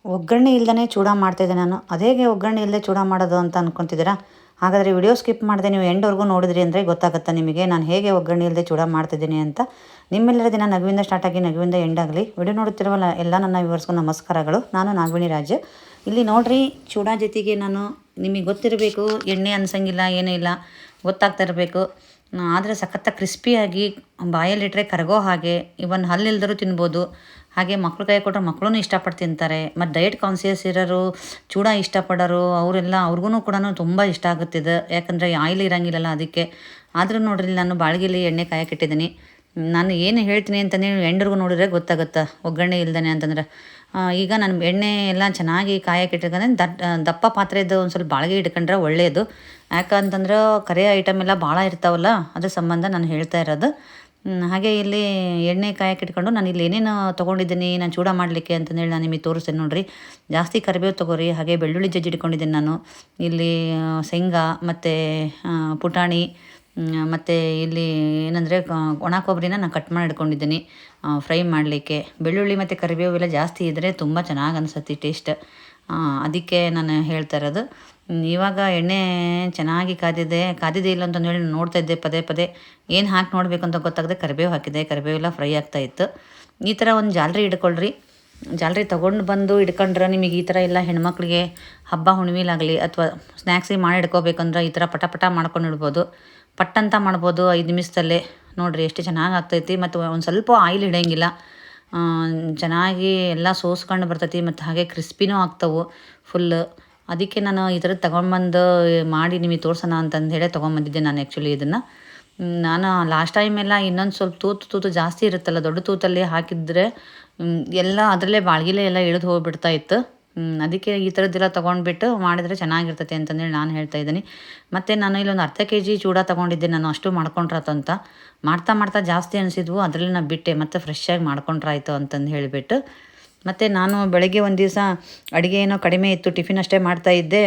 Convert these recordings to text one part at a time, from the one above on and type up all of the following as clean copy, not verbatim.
ಒಗ್ಗರಣೆ ಇಲ್ಲದೇ ಚೂಡ ಮಾಡ್ತಾಯಿದ್ದೆ ನಾನು. ಅದೇಗೆ ಒಗ್ಗರಣೆ ಇಲ್ಲದೆ ಚೂಡ ಮಾಡೋದು ಅಂತ ಅಂದ್ಕೊತಿದ್ದೀರಾ? ಹಾಗಾದರೆ ವಿಡಿಯೋ ಸ್ಕಿಪ್ ಮಾಡಿದೆ ನೀವು ಎಂಡ್ವರೆಗೂ ನೋಡಿದ್ರಿ ಅಂದರೆ ಗೊತ್ತಾಗುತ್ತೆ ನಿಮಗೆ ನಾನು ಹೇಗೆ ಒಗ್ಗರಣೆ ಇಲ್ಲದೆ ಚೂಡ ಮಾಡ್ತಿದ್ದೀನಿ ಅಂತ. ನಿಮ್ಮೆಲ್ಲರ ದಿನ ನಗುವಿಂದ ಸ್ಟಾರ್ಟ್ ಆಗಿ ನಗುವಿಂದ ಎಂಡ್ ಆಗಲಿ. ವಿಡಿಯೋ ನೋಡುತ್ತಿರುವಲ್ಲ ಎಲ್ಲ ನನ್ನ ವ್ಯೂವರ್ಸ್ಗೂ ನಮಸ್ಕಾರಗಳು. ನಾನು ನಾಗವೇಣಿ ರಾಜ್. ಇಲ್ಲಿ ನೋಡಿರಿ, ಚೂಡ ಜೊತೆಗೆ ನಾನು ನಿಮಗೆ ಗೊತ್ತಿರಬೇಕು, ಎಣ್ಣೆ ಅನ್ಸಂಗಿಲ್ಲ, ಏನೂ ಇಲ್ಲ, ಗೊತ್ತಾಗ್ತಾ ಇರಬೇಕು. ಆದರೆ ಸಖತ್ತ ಕ್ರಿಸ್ಪಿಯಾಗಿ ಬಾಯಲ್ಲಿಟ್ಟರೆ ಕರಗೋ ಹಾಗೆ, ಇವನ್ ಹಲ್ಲಿಲ್ದರೂ ತಿನ್ಬೋದು. ಹಾಗೆ ಮಕ್ಳು ಕೈ ಕೊಟ್ಟರೆ ಮಕ್ಕಳೂ ಇಷ್ಟಪಟ್ಟು ತಿಂತಾರೆ. ಮತ್ತು ಡಯಟ್ ಕಾನ್ಸಿಯಸ್ ಇರೋರು, ಚೂಡ ಇಷ್ಟಪಡೋರು ಅವರೆಲ್ಲ ಅವ್ರಿಗೂ ಕೂಡ ತುಂಬ ಇಷ್ಟ ಆಗುತ್ತಿದೆ. ಯಾಕಂದರೆ ಆಯಿಲ್ ಇರೋಂಗಿಲ್ಲಲ್ಲ ಅದಕ್ಕೆ. ಆದರೂ ನೋಡ್ರಿ, ನಾನು ಬಾಳ್ಗಿಲಿ ಎಣ್ಣೆ ಕಾಯಕ್ಕಿಟ್ಟಿದ್ದೀನಿ. ನಾನು ಏನು ಹೇಳ್ತೀನಿ ಅಂತಂದರೆ ನೀವು ಎಂಡ್ವರೆಗೂ ನೋಡಿದ್ರೆ ಗೊತ್ತಾಗುತ್ತೆ ಒಗ್ಗರಣೆ ಇಲ್ದೇ ಅಂತಂದ್ರೆ. ಈಗ ನಾನು ಎಣ್ಣೆ ಎಲ್ಲ ಚೆನ್ನಾಗಿ ಕಾಯಕ್ಕಿಟ್ಟಿರ್ಕಂದ್ರೆ ದಪ್ಪ ಪಾತ್ರೆದು ಒಂದು ಸ್ವಲ್ಪ ಬಾಳ್ಗೆ ಇಟ್ಕೊಂಡ್ರೆ ಒಳ್ಳೆಯದು. ಯಾಕಂತಂದ್ರೆ ಕರೆ ಐಟಮ್ ಎಲ್ಲ ಭಾಳ ಇರ್ತಾವಲ್ಲ, ಅದ್ರ ಸಂಬಂಧ ನಾನು ಹೇಳ್ತಾ ಇರೋದು. ಹಾಗೆ ಇಲ್ಲಿ ಎಣ್ಣೆ ಕಾಯಕ್ಕಿಟ್ಕೊಂಡು ನಾನು ಇಲ್ಲಿ ಏನೇನು ತೊಗೊಂಡಿದ್ದೀನಿ ನಾನು ಚೂಡ ಮಾಡಲಿಕ್ಕೆ ಅಂತಂದೇಳಿ ನಾನು ನಿಮಗೆ ತೋರಿಸ್ತೇನೆ ನೋಡಿರಿ. ಜಾಸ್ತಿ ಕರಿಬೇವು ತೊಗೋರಿ. ಹಾಗೆ ಬೆಳ್ಳುಳ್ಳಿ ಜಜ್ಜಿಟ್ಕೊಂಡಿದ್ದೀನಿ ನಾನು. ಇಲ್ಲಿ ಶೇಂಗಾ ಮತ್ತು ಪುಟಾಣಿ ಮತ್ತು ಇಲ್ಲಿ ಏನಂದರೆ ಒಣ ಕೊಬ್ಬರಿನ ನಾನು ಕಟ್ ಮಾಡಿ ಇಟ್ಕೊಂಡಿದ್ದೀನಿ ಫ್ರೈ ಮಾಡಲಿಕ್ಕೆ. ಬೆಳ್ಳುಳ್ಳಿ ಮತ್ತು ಕರಿಬೇವು ಎಲ್ಲ ಜಾಸ್ತಿ ಇದ್ದರೆ ತುಂಬ ಚೆನ್ನಾಗಿ ಅನಿಸುತ್ತೆ ಟೇಸ್ಟ್. ಅದಕ್ಕೆ ನಾನು ಹೇಳ್ತಾ ಇರೋದು. ಇವಾಗ ಎಣ್ಣೆ ಚೆನ್ನಾಗಿ ಕಾದಿದೆ ಇಲ್ಲ ಅಂತಂದೇಳಿ ನೋಡ್ತಾ ಇದ್ದೆ ಪದೇ ಪದೇ. ಏನು ಹಾಕಿ ನೋಡಬೇಕು ಅಂತ ಗೊತ್ತಾಗದೆ ಕರಿಬೇವು ಹಾಕಿದೆ. ಕರಿಬೇವೆಲ್ಲ ಫ್ರೈ ಆಗ್ತಾಯಿತ್ತು. ಈ ಥರ ಒಂದು ಜಾಲರಿ ಇಟ್ಕೊಳ್ರಿ. ಜಾಲರಿ ತೊಗೊಂಡು ಬಂದು ಇಟ್ಕೊಂಡ್ರೆ ನಿಮಗೆ ಈ ಥರ ಎಲ್ಲ ಹೆಣ್ಮಕ್ಳಿಗೆ ಹಬ್ಬ ಹುಣ್ಣಿಮೆಲಾಗಲಿ ಅಥವಾ ಸ್ನ್ಯಾಕ್ಸಿಗೆ ಮಾಡಿ ಇಟ್ಕೋಬೇಕಂದ್ರೆ ಈ ಥರ ಪಟ ಪಟ ಮಾಡ್ಕೊಂಡು ಇಡ್ಬೋದು. ಪಟ್ಟಂತ ಮಾಡ್ಬೋದು 5 ನಿಮಿಷದಲ್ಲೇ. ನೋಡಿರಿ ಎಷ್ಟು ಚೆನ್ನಾಗಿ ಆಗ್ತೈತಿ. ಮತ್ತು ಒಂದು ಸ್ವಲ್ಪ ಆಯಿಲ್ ಹಿಡಿಯಂಗಿಲ್ಲ. ಚೆನ್ನಾಗಿ ಎಲ್ಲ ಸೋಸ್ಕೊಂಡು ಬರ್ತೈತಿ. ಮತ್ತು ಹಾಗೆ ಕ್ರಿಸ್ಪಿನೂ ಆಗ್ತವೆ ಫುಲ್ಲು. ಅದಕ್ಕೆ ನಾನು ಈ ಥರದ್ದು ತೊಗೊಂಬಂದು ಮಾಡಿ ನಿಮಗೆ ತೋರ್ಸೋಣ ಅಂತಂದೇಳಿ ತೊಗೊಂಬಂದಿದ್ದೆ ನಾನು ಆ್ಯಕ್ಚುಲಿ ಇದನ್ನು. ನಾನು ಲಾಸ್ಟ್ ಟೈಮೆಲ್ಲ ಇನ್ನೊಂದು ಸ್ವಲ್ಪ ತೂತು ಜಾಸ್ತಿ ಇರುತ್ತಲ್ಲ, ದೊಡ್ಡ ತೂತಲ್ಲಿ ಹಾಕಿದರೆ ಎಲ್ಲ ಅದರಲ್ಲೇ ಬಾಳ್ಗಿಲೆ ಎಲ್ಲ ಇಳಿದು ಹೋಗ್ಬಿಡ್ತಾಯಿತ್ತು. ಅದಕ್ಕೆ ಈ ಥರದ್ದೆಲ್ಲ ತೊಗೊಂಡ್ಬಿಟ್ಟು ಮಾಡಿದರೆ ಚೆನ್ನಾಗಿರ್ತೈತೆ ಅಂತಂದೇಳಿ ನಾನು ಹೇಳ್ತಾ ಇದ್ದೀನಿ. ಮತ್ತು ನಾನು ಇಲ್ಲೊಂದು ಅರ್ಧ kg ಚೂಡ ತೊಗೊಂಡಿದ್ದೆ ನಾನು. ಅಷ್ಟು ಮಾಡ್ಕೊಂಡ್ರಾತಂತ ಮಾಡ್ತಾ ಜಾಸ್ತಿ ಅನಿಸಿದ್ವು. ಅದರಲ್ಲಿ ನಾನು ಬಿಟ್ಟೆ, ಮತ್ತು ಫ್ರೆಶ್ಶಾಗಿ ಮಾಡ್ಕೊಂಡ್ರಾಯ್ತು ಅಂತಂದು ಹೇಳಿಬಿಟ್ಟು. ಮತ್ತು ನಾನು ಬೆಳಗ್ಗೆ ಒಂದು ದಿವಸ ಅಡುಗೆ ಏನೋ ಕಡಿಮೆ ಇತ್ತು, ಟಿಫಿನ್ ಅಷ್ಟೇ ಮಾಡ್ತಾಯಿದ್ದೆ.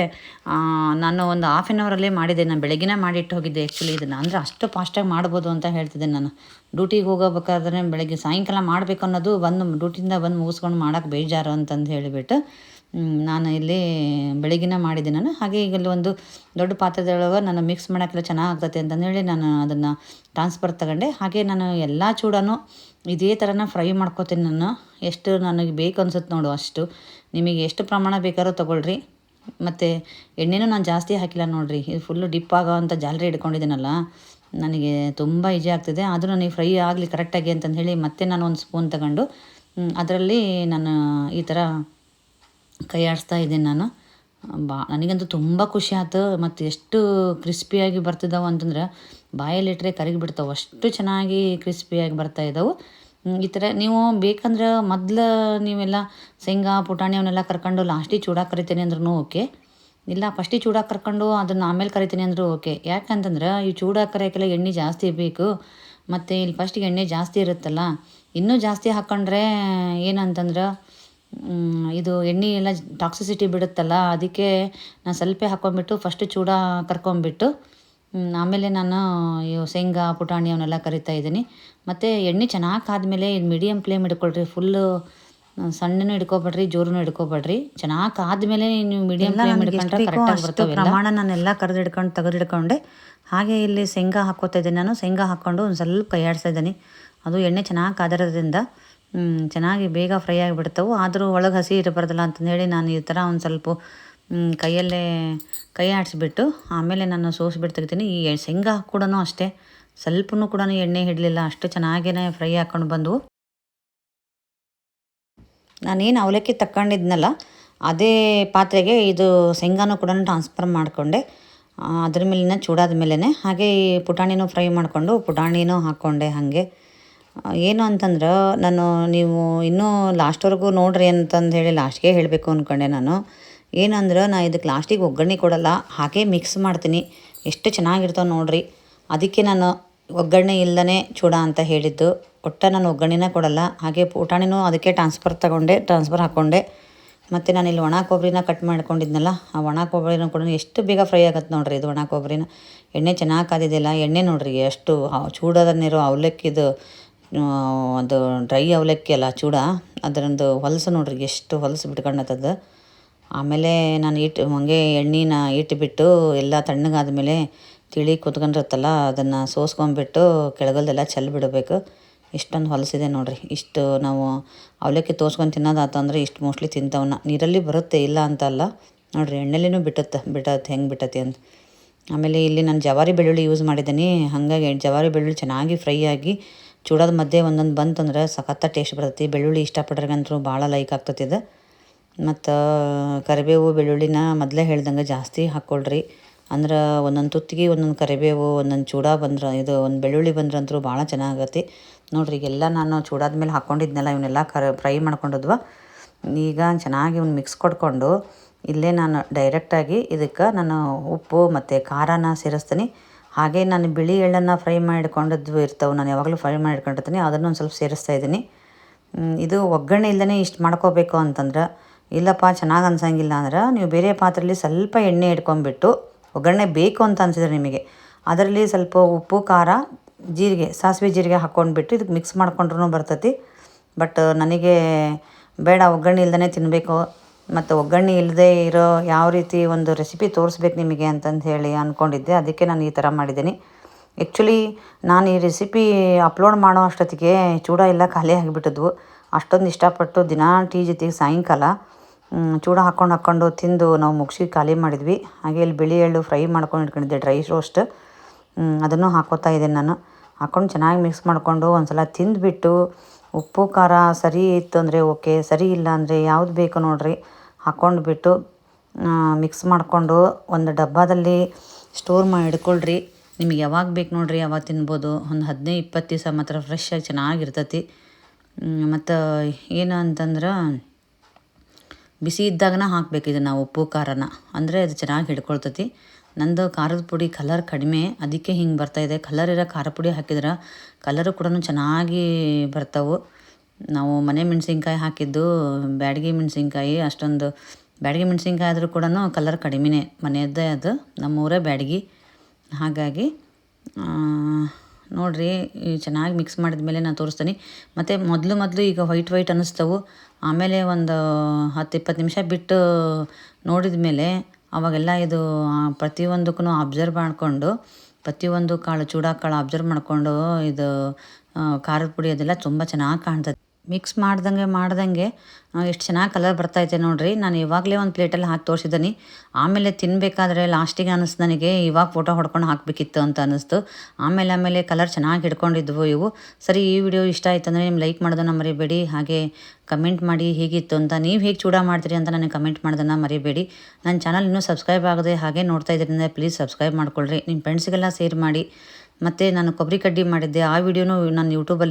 ನಾನು ಒಂದು ಹಾಫ್ ಆನ್ ಅವರಲ್ಲೇ ಮಾಡಿದ್ದೆ. ನಾನು ಬೆಳಗ್ಗೆನೇ ಮಾಡಿಟ್ಟು ಹೋಗಿದ್ದೆ ಆ್ಯಕ್ಚುಲಿ ಇದನ್ನು. ಅಂದರೆ ಅಷ್ಟು ಫಾಸ್ಟಾಗಿ ಮಾಡ್ಬೋದು ಅಂತ ಹೇಳ್ತಿದ್ದೆ ನಾನು. ಡ್ಯೂಟಿಗೆ ಹೋಗೋಬೇಕಾದ್ರೆ ಬೆಳಗ್ಗೆ ಸಾಯಂಕಾಲ ಮಾಡಬೇಕು ಅನ್ನೋದು, ಡ್ಯೂಟಿಯಿಂದ ಬಂದು ಮುಗಿಸ್ಕೊಂಡು ಮಾಡೋಕ್ಕೆ ಬೇಜಾರು ಅಂತಂದು ಹೇಳಿಬಿಟ್ಟು ನಾನು ಇಲ್ಲಿ ಬೆಳಗ್ಗೆನೇ ಮಾಡಿದ್ದೆ ನಾನು. ಹಾಗೆ ಈಗ ಇಲ್ಲಿ ಒಂದು ದೊಡ್ಡ ಪಾತ್ರೆದೊಳಗೆ ನಾನು ಮಿಕ್ಸ್ ಮಾಡೋಕ್ಕೆಲ್ಲ ಚೆನ್ನಾಗಿ ಆಗ್ತೈತೆ ಅಂತಂದೇಳಿ ನಾನು ಅದನ್ನು ಟ್ರಾನ್ಸ್ಫರ್ ತಗೊಂಡೆ. ಹಾಗೆ ನಾನು ಎಲ್ಲ ಚೂಡನೂ ಇದೇ ಥರನ ಫ್ರೈ ಮಾಡ್ಕೊತೀನಿ ನಾನು. ಎಷ್ಟು ನನಗೆ ಬೇಕು ಅನ್ಸುತ್ತೆ ನೋಡು ಅಷ್ಟು. ನಿಮಗೆ ಎಷ್ಟು ಪ್ರಮಾಣ ಬೇಕಾದ್ರೂ ತೊಗೊಳ್ರಿ. ಮತ್ತು ಎಣ್ಣೆನೂ ನಾನು ಜಾಸ್ತಿ ಹಾಕಿಲ್ಲ ನೋಡಿರಿ. ಇದು ಫುಲ್ಲು ಡಿಪ್ ಆಗೋವಂಥ ಜಾಲರಿ ಹಿಡ್ಕೊಂಡಿದ್ದೀನಲ್ಲ, ನನಗೆ ತುಂಬ ಈಜಿ ಆಗ್ತಿದೆ. ಆದರೂ ನನಗೆ ಫ್ರೈ ಆಗಲಿ ಕರೆಕ್ಟಾಗಿ ಅಂತಂದು ಹೇಳಿ ಮತ್ತೆ ನಾನು ಒಂದು ಸ್ಪೂನ್ ತಗೊಂಡು ಅದರಲ್ಲಿ ನಾನು ಈ ಥರ ಕೈ ಆಡಿಸ್ತಾ ಇದ್ದೀನಿ ನಾನು. ನನಗಂತೂ ತುಂಬ ಖುಷಿ ಆಯ್ತು. ಮತ್ತು ಎಷ್ಟು ಕ್ರಿಸ್ಪಿಯಾಗಿ ಬರ್ತಿದ್ದಾವೆ ಅಂತಂದ್ರೆ ಬಾಯಲ್ಲಿಟ್ಟರೆ ಕರಗಿಬಿಡ್ತಾವೆ, ಅಷ್ಟು ಚೆನ್ನಾಗಿ ಕ್ರಿಸ್ಪಿಯಾಗಿ ಬರ್ತಾಯಿದ್ದಾವೆ. ಈ ಥರ ನೀವು ಬೇಕಂದ್ರೆ ಮೊದಲು ನೀವೆಲ್ಲ ಶೇಂಗಾ ಪುಟಾಣಿ ಅವನ್ನೆಲ್ಲ ಕರ್ಕೊಂಡು ಲಾಸ್ಟಿಗೆ ಚೂಡ ಕರಿತೀನಿ ಅಂದ್ರೂ ಓಕೆ. ಇಲ್ಲ ಫಸ್ಟಿಗೆ ಚೂಡ ಕರ್ಕೊಂಡು ಅದನ್ನು ಆಮೇಲೆ ಕರಿತೀನಿ ಅಂದರೂ ಓಕೆ. ಯಾಕಂತಂದ್ರೆ ಈ ಚೂಡ ಕರಿಯೋಕ್ಕೆಲ್ಲ ಎಣ್ಣೆ ಜಾಸ್ತಿ ಬೇಕು. ಮತ್ತು ಇಲ್ಲಿ ಫಸ್ಟಿಗೆ ಎಣ್ಣೆ ಜಾಸ್ತಿ ಇರುತ್ತಲ್ಲ, ಇನ್ನೂ ಜಾಸ್ತಿ ಹಾಕ್ಕೊಂಡ್ರೆ ಏನಂತಂದ್ರೆ ಇದು ಎಣ್ಣೆ ಎಲ್ಲ ಟಾಕ್ಸಿಸಿಟಿ ಬಿಡುತ್ತಲ್ಲ. ಅದಕ್ಕೆ ನಾನು ಸ್ವಲ್ಪ ಹಾಕ್ಕೊಂಬಿಟ್ಟು ಫಸ್ಟು ಚೂಡ ಕರ್ಕೊಂಬಿಟ್ಟು ಆಮೇಲೆ ನಾನು ಶೇಂಗಾ ಪುಟಾಣಿ ಅವನ್ನೆಲ್ಲ ಕರಿತಾ ಇದ್ದೀನಿ. ಮತ್ತು ಎಣ್ಣೆ ಚೆನ್ನಾಗಿ ಕಾದ್ಮೇಲೆ ಇದು ಮೀಡಿಯಮ್ ಫ್ಲೇಮ್ ಇಟ್ಕೊಳ್ರಿ. ಫುಲ್ಲು ಸಣ್ಣನೂ ಇಟ್ಕೊಬೇಡ್ರಿ, ಜೋರನ್ನು ಇಟ್ಕೊಬೇಡ್ರಿ. ಚೆನ್ನಾಗಿ ಕಾದ್ಮೇಲೆ ನೀವು ಮೀಡಿಯಮ್ ಫ್ಲೇಮ್ ಇಟ್ಕೊಂಡ್ರೆ ಕರೆಕ್ಟಾಗಿ ಬರ್ತವೆ. ಪ್ರಮಾಣ ನಾನೆಲ್ಲ ತೆಗೆದಿಟ್ಕೊಂಡೆ. ಹಾಗೆ ಇಲ್ಲಿ ಶೇಂಗಾ ಹಾಕ್ಕೋತಾ ಇದ್ದೀನಿ ನಾನು. ಶೇಂಗಾ ಹಾಕ್ಕೊಂಡು ಒಂದು ಸ್ವಲ್ಪ ಕೈ ಆಡಿಸ್ತಾ ಇದ್ದೀನಿ. ಅದು ಎಣ್ಣೆ ಚೆನ್ನಾಗಿ ಕಾದಿರೋದ್ರಿಂದ ಚೆನ್ನಾಗಿ ಬೇಗ ಫ್ರೈ ಆಗಿಬಿಡ್ತಾವೆ. ಆದರೂ ಒಳಗೆ ಹಸಿ ಇರಬಾರ್ದಲ್ಲ ಅಂತಂದೇಳಿ ನಾನು ಈ ಥರ ಒಂದು ಸ್ವಲ್ಪ ಕೈಯಲ್ಲೇ ಕೈ ಆಡಿಸ್ಬಿಟ್ಟು ಆಮೇಲೆ ನಾನು ಸೋಸ್ಬಿಟ್ಟು ತೆಗಿತೀನಿ. ಈ ಶೇಂಗಾ ಕೂಡ ಅಷ್ಟೇ, ಸ್ವಲ್ಪನೂ ಕೂಡ ಎಣ್ಣೆ ಹಿಡಲಿಲ್ಲ, ಅಷ್ಟು ಚೆನ್ನಾಗೇ ಫ್ರೈ ಹಾಕ್ಕೊಂಡು ಬಂದವು. ನಾನೇನು ಅವಲಕ್ಕಿ ತಗೊಂಡಿದ್ನಲ್ಲ ಅದೇ ಪಾತ್ರೆಗೆ ಇದು ಶೇಂಗಾನೂ ಕೂಡ ಟ್ರಾನ್ಸ್ಫರ್ ಮಾಡಿಕೊಂಡೆ. ಅದ್ರ ಮೇಲಿನ ಚೂಡಾದ ಮೇಲೇ ಹಾಗೆ ಈ ಪುಟಾಣಿನೂ ಫ್ರೈ ಮಾಡಿಕೊಂಡು ಪುಟಾಣಿನೂ ಹಾಕ್ಕೊಂಡೆ. ಹಾಗೆ ಏನು ಅಂತಂದ್ರೆ ನೀವು ಇನ್ನೂ ಲಾಸ್ಟ್ವರೆಗೂ ನೋಡ್ರಿ ಅಂತಂದು ಹೇಳಿ ಲಾಸ್ಟ್ಗೆ ಹೇಳಬೇಕು ಅಂದ್ಕೊಂಡೆ ನಾನು. ಏನಂದ್ರೆ ನಾನು ಇದಕ್ಕೆ ಲಾಸ್ಟಿಗೆ ಒಗ್ಗರಣೆ ಕೊಡಲ್ಲ, ಹಾಗೆ ಮಿಕ್ಸ್ ಮಾಡ್ತೀನಿ. ಎಷ್ಟು ಚೆನ್ನಾಗಿರ್ತಾವೆ ನೋಡಿರಿ. ಅದಕ್ಕೆ ನಾನು ಒಗ್ಗರಣೆ ಇಲ್ಲದೇ ಚೂಡ ಅಂತ ಹೇಳಿದ್ದು. ಒಟ್ಟು ನಾನು ಒಗ್ಗರಣೆನೇ ಕೊಡಲ್ಲ. ಹಾಗೆ ಪುಟಾಣಿನೂ ಅದಕ್ಕೆ ಟ್ರಾನ್ಸ್ಫರ್ ಹಾಕ್ಕೊಂಡೆ. ಮತ್ತು ನಾನಿಲ್ಲಿ ಒಣ ಕೊಬ್ಬರಿನ ಕಟ್ ಮಾಡ್ಕೊಂಡಿದ್ನಲ್ಲ, ಆ ಒಣ ಕೊಬ್ಬರಿನೂ ಕೂಡ ಎಷ್ಟು ಬೇಗ ಫ್ರೈ ಆಗುತ್ತೆ ನೋಡಿರಿ. ಇದು ಒಣ ಕೊಬ್ಬರಿನ ಎಣ್ಣೆ ಚೆನ್ನಾಗಿ ಕಾದಿದೆಯಲ್ಲ, ಎಣ್ಣೆ ನೋಡಿರಿ ಎಷ್ಟು ಚೂಡದಲ್ಲಿರೋ ಅವಲಕ್ಕಿದು ಅದು ಡ್ರೈ ಅವಲಕ್ಕಿ ಅಲ್ಲ ಚೂಡ, ಅದರೊಂದು ಹೊಲಸು ನೋಡ್ರಿ ಎಷ್ಟು ಹೊಲಸು ಬಿಟ್ಕೊಂಡತ್ತದ. ಆಮೇಲೆ ನಾನು ಹಂಗೆ ಎಣ್ಣೆನ ಇಟ್ಬಿಟ್ಟು ಎಲ್ಲ ತಣ್ಣಗಾದ್ಮೇಲೆ ತಿಳಿ ಕುತ್ಕೊಂಡಿರುತ್ತಲ್ಲ ಅದನ್ನು ಸೋಸ್ಕೊಂಡ್ಬಿಟ್ಟು ಕೆಳಗಲ್ದೆಲ್ಲ ಚೆಲ್ಲಿ ಬಿಡಬೇಕು. ಇಷ್ಟೊಂದು ಹೊಲಸಿದೆ ನೋಡಿರಿ. ಇಷ್ಟು ನಾವು ಅವಲಕ್ಕಿ ತೋರ್ಸ್ಕೊಂಡು ತಿನ್ನೋದಾತಂದ್ರೆ ಇಷ್ಟು ಮೋಸ್ಟ್ಲಿ ತಿಂತವನ್ನ. ನೀರಲ್ಲಿ ಬರುತ್ತೆ ಇಲ್ಲ ಅಂತಲ್ಲ, ನೋಡಿರಿ ಎಣ್ಣೆಲಿನೂ ಬಿಟ್ಟತ್ತೆ ಹೆಂಗೆ ಬಿಟ್ಟತಿ ಅಂತ. ಆಮೇಲೆ ಇಲ್ಲಿ ನಾನು ಜವಾರಿ ಬೆಳ್ಳುಳ್ಳಿ ಯೂಸ್ ಮಾಡಿದ್ದೀನಿ, ಹಾಗಾಗಿ ಜವಾರಿ ಬೆಳ್ಳುಳ್ಳಿ ಚೆನ್ನಾಗಿ ಫ್ರೈ ಆಗಿ ಚೂಡೋದ ಮಧ್ಯೆ ಒಂದೊಂದು ಬಂತಂದ್ರೆ ಸಖತ್ತ ಟೇಸ್ಟ್ ಬರ್ತೈತಿ. ಬೆಳ್ಳುಳ್ಳಿ ಇಷ್ಟಪಡ್ರಿಗಂತೂ ಭಾಳ ಲೈಕ್ ಆಗ್ತತಿ ಇದು. ಮತ್ತು ಕರಿಬೇವು ಬೆಳ್ಳುಳ್ಳಿನ ಮೊದಲೇ ಹೇಳ್ದಂಗೆ ಜಾಸ್ತಿ ಹಾಕ್ಕೊಳ್ರಿ. ಅಂದ್ರೆ ಒಂದೊಂದು ತುತ್ತಿಗೆ ಒಂದೊಂದು ಕರಿಬೇವು ಒಂದೊಂದು ಚೂಡ ಬಂದ್ರೆ ಇದು ಒಂದು ಬೆಳ್ಳುಳ್ಳಿ ಬಂದ್ರಂತೂ ಭಾಳ ಚೆನ್ನಾಗತ್ತೆ ನೋಡ್ರಿ. ಈಗೆಲ್ಲ ನಾನು ಚೂಡಾದ ಮೇಲೆ ಹಾಕ್ಕೊಂಡಿದ್ನೆಲ್ಲ ಇವನ್ನೆಲ್ಲ ಫ್ರೈ ಮಾಡ್ಕೊಂಡಿದ್ವ. ಈಗ ಚೆನ್ನಾಗಿ ಇವ್ನು ಮಿಕ್ಸ್ ಕೊಡ್ಕೊಂಡು ಇಲ್ಲೇ ನಾನು ಡೈರೆಕ್ಟಾಗಿ ಇದಕ್ಕೆ ನಾನು ಉಪ್ಪು ಮತ್ತು ಖಾರನ ಸೇರಿಸ್ತೀನಿ. ಹಾಗೆ ನಾನು ಬಿಳಿ ಎಳ್ಳನ್ನು ಫ್ರೈ ಮಾಡಿಕೊಂಡಿದ್ವು ಇರ್ತವೆ, ನಾನು ಯಾವಾಗಲೂ ಫ್ರೈ ಮಾಡಿಕೊಂಡಿರ್ತೀನಿ, ಅದನ್ನು ಒಂದು ಸ್ವಲ್ಪ ಸೇರಿಸ್ತಾ ಇದ್ದೀನಿ. ಇದು ಒಗ್ಗರಣೆ ಇಲ್ಲದೇ ಇಷ್ಟು ಮಾಡ್ಕೋಬೇಕು ಅಂತಂದ್ರೆ, ಇಲ್ಲಪ್ಪ ಚೆನ್ನಾಗಿ ಅನ್ಸಂಗಿಲ್ಲ ಅಂದ್ರೆ ನೀವು ಬೇರೆ ಪಾತ್ರೆಯಲ್ಲಿ ಸ್ವಲ್ಪ ಎಣ್ಣೆ ಇಟ್ಕೊಂಡ್ಬಿಟ್ಟು ಒಗ್ಗರಣೆ ಬೇಕು ಅಂತ ಅನಿಸಿದ್ರೆ ನಿಮಗೆ ಅದರಲ್ಲಿ ಸ್ವಲ್ಪ ಉಪ್ಪು ಖಾರ ಜೀರಿಗೆ ಸಾಸಿವೆ ಜೀರಿಗೆ ಹಾಕ್ಕೊಂಡ್ಬಿಟ್ಟು ಇದಕ್ಕೆ ಮಿಕ್ಸ್ ಮಾಡ್ಕೊಂಡ್ರೂ ಬರ್ತೈತಿ. ಬಟ್ ನನಗೆ ಬೇಡ ಒಗ್ಗರಣೆ ಇಲ್ಲದೇ ತಿನ್ನಬೇಕು ಮತ್ತು ಒಗ್ಗರಣೆ ಇಲ್ಲದೆ ಇರೋ ಯಾವ ರೀತಿ ಒಂದು ರೆಸಿಪಿ ತೋರಿಸ್ಬೇಕು ನಿಮಗೆ ಅಂತಂದು ಹೇಳಿ ಅಂದ್ಕೊಂಡಿದ್ದೆ. ಅದಕ್ಕೆ ನಾನು ಈ ಥರ ಮಾಡಿದ್ದೀನಿ. ಆ್ಯಕ್ಚುಲಿ ನಾನು ಈ ರೆಸಿಪಿ ಅಪ್ಲೋಡ್ ಮಾಡೋ ಅಷ್ಟೊತ್ತಿಗೆ ಚೂಡ ಎಲ್ಲ ಖಾಲಿ ಆಗಿಬಿಟ್ಟಿದ್ವು. ಅಷ್ಟೊಂದು ಇಷ್ಟಪಟ್ಟು ದಿನಾ ಟೀ ಜೊತೆಗೆ ಸಾಯಂಕಾಲ ಚೂಡ ಹಾಕ್ಕೊಂಡು ತಿಂದು ನಾವು ಮುಗಿಸಿ ಖಾಲಿ ಮಾಡಿದ್ವಿ. ಹಾಗೆ ಇಲ್ಲಿ ಬಿಳಿ ಎಳ್ಳು ಫ್ರೈ ಮಾಡ್ಕೊಂಡು ಇಟ್ಕೊಂಡಿದ್ದೆ ಡ್ರೈ ರೋಸ್ಟ್, ಅದನ್ನು ಹಾಕ್ಕೋತಾ ಇದ್ದೀನಿ ನಾನು. ಹಾಕ್ಕೊಂಡು ಚೆನ್ನಾಗಿ ಮಿಕ್ಸ್ ಮಾಡಿಕೊಂಡು ಒಂದು ಸಲ ತಿಂದುಬಿಟ್ಟು ಉಪ್ಪು ಖಾರ ಸರಿ ಇತ್ತು ಅಂದರೆ ಓಕೆ, ಸರಿ ಇಲ್ಲ ಅಂದರೆ ಯಾವ್ದು ಬೇಕು ನೋಡಿರಿ ಹಾಕ್ಕೊಂಡ್ಬಿಟ್ಟು ಮಿಕ್ಸ್ ಮಾಡಿಕೊಂಡು ಒಂದು ಡಬ್ಬದಲ್ಲಿ ಸ್ಟೋರ್ ಮಾಡಿ ಇಟ್ಕೊಳ್ರಿ. ನಿಮಗೆ ಯಾವಾಗ ಬೇಕು ನೋಡಿರಿ ಯಾವಾಗ ತಿನ್ಬೋದು. ಒಂದು 15-20 ದಿವಸ ಮಾತ್ರ ಫ್ರೆಶ್ ಆಗಿ ಚೆನ್ನಾಗಿರ್ತೈತಿ. ಮತ್ತು ಏನು ಅಂತಂದ್ರೆ ಬಿಸಿ ಇದ್ದಾಗನ ಹಾಕ್ಬೇಕು ಇದನ್ನು ಉಪ್ಪು ಖಾರನ, ಅಂದರೆ ಅದು ಚೆನ್ನಾಗಿ ಹಿಡ್ಕೊಳ್ತೈತಿ. ನಂದು ಖಾರದ ಪುಡಿ ಕಲರ್ ಕಡಿಮೆ, ಅದಕ್ಕೆ ಹಿಂಗೆ ಬರ್ತಾಯಿದೆ. ಕಲರ್ ಇರೋ ಖಾರ ಪುಡಿ ಹಾಕಿದ್ರೆ ಕಲರು ಕೂಡ ಚೆನ್ನಾಗಿ ಬರ್ತಾವೆ. ನಾವು ಮನೆ ಮೆಣಸಿನ್ಕಾಯಿ ಹಾಕಿದ್ದು ಬ್ಯಾಡಗಿ ಮೆಣಸಿನ್ಕಾಯಿ, ಅಷ್ಟೊಂದು ಬ್ಯಾಡಗಿ ಮೆಣಸಿನ್ಕಾಯಿ ಆದರೂ ಕೂಡ ಕಲರ್ ಕಡಿಮೆನೇ, ಮನೆಯದ್ದೇ ಅದು, ನಮ್ಮೂರೇ ಬ್ಯಾಡಗಿ. ಹಾಗಾಗಿ ನೋಡಿರಿ ಚೆನ್ನಾಗಿ ಮಿಕ್ಸ್ ಮಾಡಿದ ಮೇಲೆ ನಾನು ತೋರಿಸ್ತೀನಿ. ಮತ್ತು ಮೊದಲು ಈಗ ವೈಟ್ ಅನ್ನಿಸ್ತವು, ಆಮೇಲೆ ಒಂದು 10-20 ನಿಮಿಷ ಬಿಟ್ಟು ನೋಡಿದ ಮೇಲೆ ಅವಾಗೆಲ್ಲ ಇದು ಪ್ರತಿಯೊಂದಕ್ಕೂ ಅಬ್ಸರ್ವ್ ಮಾಡಿಕೊಂಡು ಪ್ರತಿಯೊಂದು ಕಾಳು ಚೂಡ ಕಾಳು ಅಬ್ಸರ್ವ್ ಮಾಡಿಕೊಂಡು ಇದು ಖಾರದ ಪುಡಿ ಅದೆಲ್ಲ ತುಂಬ ಚೆನ್ನಾಗಿ ಕಾಣ್ತದೆ. ಮಿಕ್ಸ್ ಮಾಡ್ದಂಗೆ ಎಷ್ಟು ಚೆನ್ನಾಗಿ ಕಲರ್ ಬರ್ತೈತೆ ನೋಡಿರಿ. ನಾನು ಇವಾಗಲೇ ಒಂದು ಪ್ಲೇಟಲ್ಲಿ ಹಾಕಿ ತೋರಿಸಿದ್ದೀನಿ. ಆಮೇಲೆ ತಿನ್ನಬೇಕಾದ್ರೆ ಲಾಸ್ಟಿಗೆ ಅನ್ನಿಸ್ತು ನನಗೆ ಇವಾಗ ಫೋಟೋ ಹೊಡ್ಕೊಂಡು ಹಾಕಬೇಕಿತ್ತು ಅಂತ ಅನ್ನಿಸ್ತು. ಆಮೇಲೆ ಕಲರ್ ಚೆನ್ನಾಗಿ ಹಿಡ್ಕೊಂಡಿದ್ವು ಇವು. ಸರಿ, ಈ ವಿಡಿಯೋ ಇಷ್ಟ ಆಯ್ತು ಅಂದರೆ ನಿಮ್ಮ ಲೈಕ್ ಮಾಡೋದನ್ನು ಮರಿಬೇಡಿ. ಹಾಗೆ ಕಮೆಂಟ್ ಮಾಡಿ ಹೇಗಿತ್ತು ಅಂತ, ನೀವು ಹೇಗೆ ಚೂಡ ಮಾಡ್ತೀರಿ ಅಂತ ನನಗೆ ಕಮೆಂಟ್ ಮಾಡೋದನ್ನು ಮರಿಬೇಡಿ. ನನ್ನ ಚಾನಲ್ ಇನ್ನೂ ಸಬ್ಸ್ಕ್ರೈಬ್ ಆಗದೆ ಹಾಗೆ ನೋಡ್ತಾ ಇದ್ರಿಂದ ಪ್ಲೀಸ್ ಸಬ್ಸ್ಕ್ರೈಬ್ ಮಾಡ್ಕೊಳ್ರಿ. ನಿಮ್ಮ ಫ್ರೆಂಡ್ಸಿಗೆಲ್ಲ ಶೇರ್ ಮಾಡಿ. ಮತ್ತು ನಾನು ಕೊಬ್ಬರಿ ಕಡ್ಡಿ ಮಾಡಿದ್ದೆ, ಆ ವಿಡಿಯೋನೂ ನಾನು ಯೂಟ್ಯೂಬಲ್ಲಿ